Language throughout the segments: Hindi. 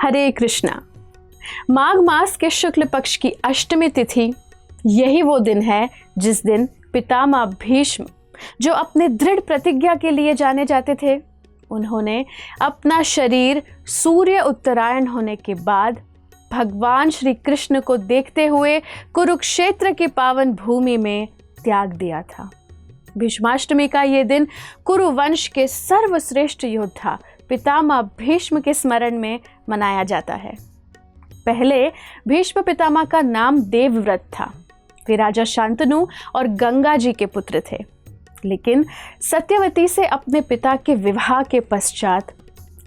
हरे कृष्णा। माघ मास के शुक्ल पक्ष की अष्टमी तिथि यही वो दिन है जिस दिन पितामह भीष्म, जो अपने दृढ़ प्रतिज्ञा के लिए जाने जाते थे, उन्होंने अपना शरीर सूर्य उत्तरायण होने के बाद भगवान श्री कृष्ण को देखते हुए कुरुक्षेत्र की पावन भूमि में त्याग दिया था। भीष्माष्टमी का ये दिन कुरु वंश के सर्वश्रेष्ठ योद्धा पितामह भीष्म के स्मरण में मनाया जाता है। पहले भीष्म पितामह का नाम देवव्रत था। वे राजा शांतनु और गंगा जी के पुत्र थे, लेकिन सत्यवती से अपने पिता के विवाह के पश्चात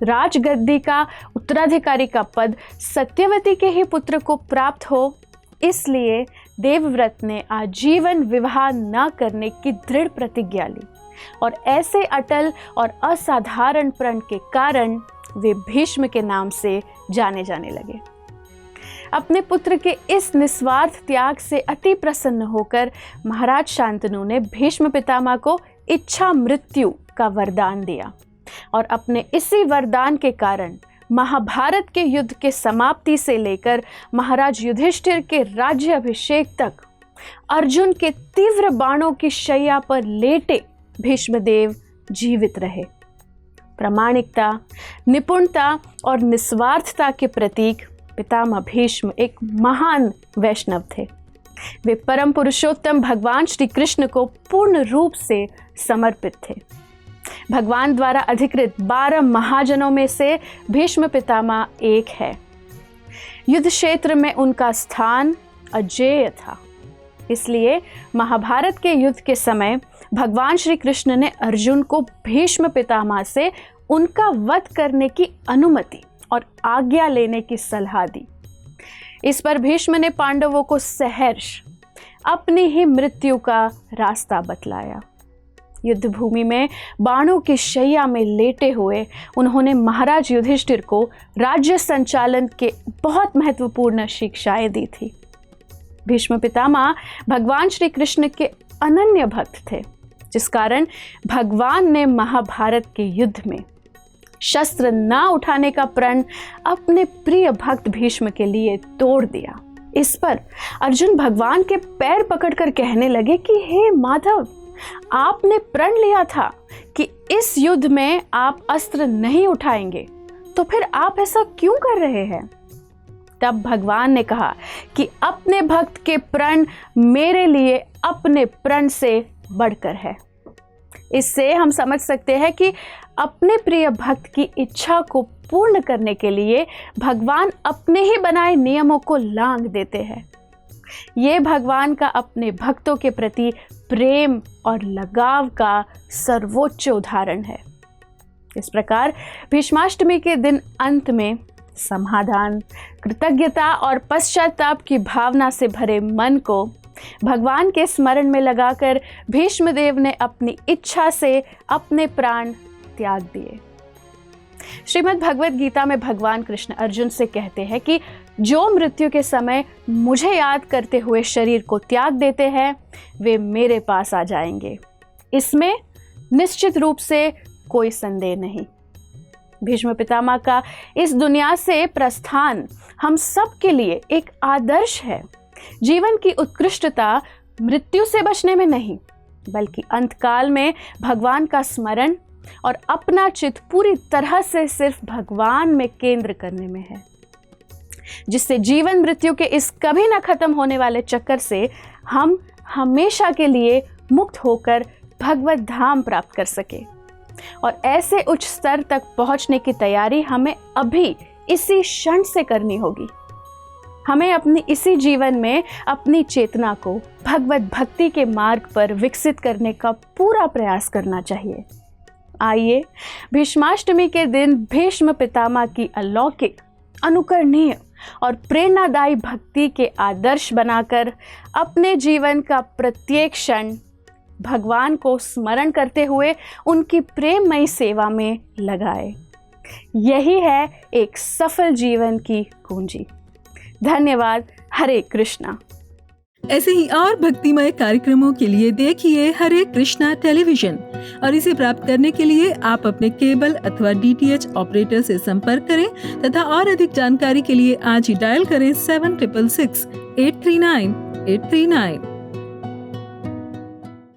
राजगद्दी का उत्तराधिकारी का पद सत्यवती के ही पुत्र को प्राप्त हो, इसलिए देवव्रत ने आजीवन विवाह न करने की दृढ़ प्रतिज्ञा ली और ऐसे अटल और असाधारण प्रण के कारण वे भीष्म के नाम से जाने जाने लगे। अपने पुत्र के इस निस्वार्थ त्याग से अति प्रसन्न होकर महाराज शांतनु ने भीष्म पितामह को इच्छा मृत्यु का वरदान दिया और अपने इसी वरदान के कारण महाभारत के युद्ध के समाप्ति से लेकर महाराज युधिष्ठिर के राज्य अभिषेक तक अर्जुन के तीव्र बाणों की शैया पर लेटे भीष्मदेव जीवित रहे। प्रामाणिकता, निपुणता और निस्वार्थता के प्रतीक पितामह भीष्म एक महान वैष्णव थे। वे परम पुरुषोत्तम भगवान श्री कृष्ण को पूर्ण रूप से समर्पित थे। भगवान द्वारा अधिकृत 12 महाजनों में से भीष्म पितामह एक है। युद्ध क्षेत्र में उनका स्थान अजेय था। इसलिए महाभारत के युद्ध के समय भगवान श्री कृष्ण ने अर्जुन को भीष्म पितामह से उनका वध करने की अनुमति और आज्ञा लेने की सलाह दी। इस पर भीष्म ने पांडवों को सहर्ष अपनी ही मृत्यु का रास्ता बतलाया। युद्ध भूमि में बाणों की शैया में लेटे हुए उन्होंने महाराज युधिष्ठिर को राज्य संचालन के बहुत महत्वपूर्ण शिक्षाएं दी थी। भीष्म पितामह भगवान श्री कृष्ण के अनन्य भक्त थे, जिस कारण भगवान ने महाभारत के युद्ध में शस्त्र न उठाने का प्रण अपने प्रिय भक्त भीष्म के लिए तोड़ दिया। इस पर अर्जुन भगवान के पैर पकड़कर कहने लगे कि हे माधव, आपने प्रण लिया था कि इस युद्ध में आप अस्त्र नहीं उठाएंगे, तो फिर आप ऐसा क्यों कर रहे हैं? तब भगवान ने कहा कि अपने भक्त के प्रण मेरे लिए अपने प्रण से बढ़कर है। इससे हम समझ सकते हैं कि अपने प्रिय भक्त की इच्छा को पूर्ण करने के लिए भगवान अपने ही बनाए नियमों को लांघ देते हैं। ये भगवान का अपने भक्तों के प्रति प्रेम और लगाव का सर्वोच्च उदाहरण है। इस प्रकार भीष्माष्टमी के दिन अंत में समाधान, कृतज्ञता और पश्चाताप की भावना से भरे मन को भगवान के स्मरण में लगाकर भीष्मदेव ने अपनी इच्छा से अपने प्राण त्याग दिए। श्रीमद् भगवद गीता में भगवान कृष्ण अर्जुन से कहते हैं कि जो मृत्यु के समय मुझे याद करते हुए शरीर को त्याग देते हैं, वे मेरे पास आ जाएंगे। इसमें निश्चित रूप से कोई संदेह नहीं। भीष्म पितामह का इस दुनिया से प्रस्थान हम सब के लिए एक आदर्श है। जीवन की उत्कृष्टता मृत्यु से बचने में नहीं, बल्कि अंतकाल में भगवान का स्मरण और अपना चित्त पूरी तरह से सिर्फ भगवान में केंद्र करने में है, जिससे जीवन मृत्यु के इस कभी न खत्म होने वाले चक्कर से हम हमेशा के लिए मुक्त होकर भगवत धाम प्राप्त कर सके। और ऐसे उच्च स्तर तक पहुंचने की तैयारी हमें अभी इसी क्षण से करनी होगी। हमें अपनी इसी जीवन में अपनी चेतना को भगवत भक्ति के मार्ग पर विकसित करने का पूरा प्रयास करना चाहिए। आइए भीष्माष्टमी के दिन भीष्म पितामह की अलौकिक, अनुकरणीय और प्रेरणादायी भक्ति के आदर्श बनाकर अपने जीवन का प्रत्येक क्षण भगवान को स्मरण करते हुए उनकी प्रेममयी सेवा में लगाए। यही है एक सफल जीवन की कुंजी। धन्यवाद। हरे कृष्णा। ऐसे ही और भक्तिमय कार्यक्रमों के लिए देखिए हरे कृष्णा टेलीविजन और इसे प्राप्त करने के लिए आप अपने केबल अथवा DTH ऑपरेटर से संपर्क करें तथा और अधिक जानकारी के लिए आज ही डायल करें 7666 839 839।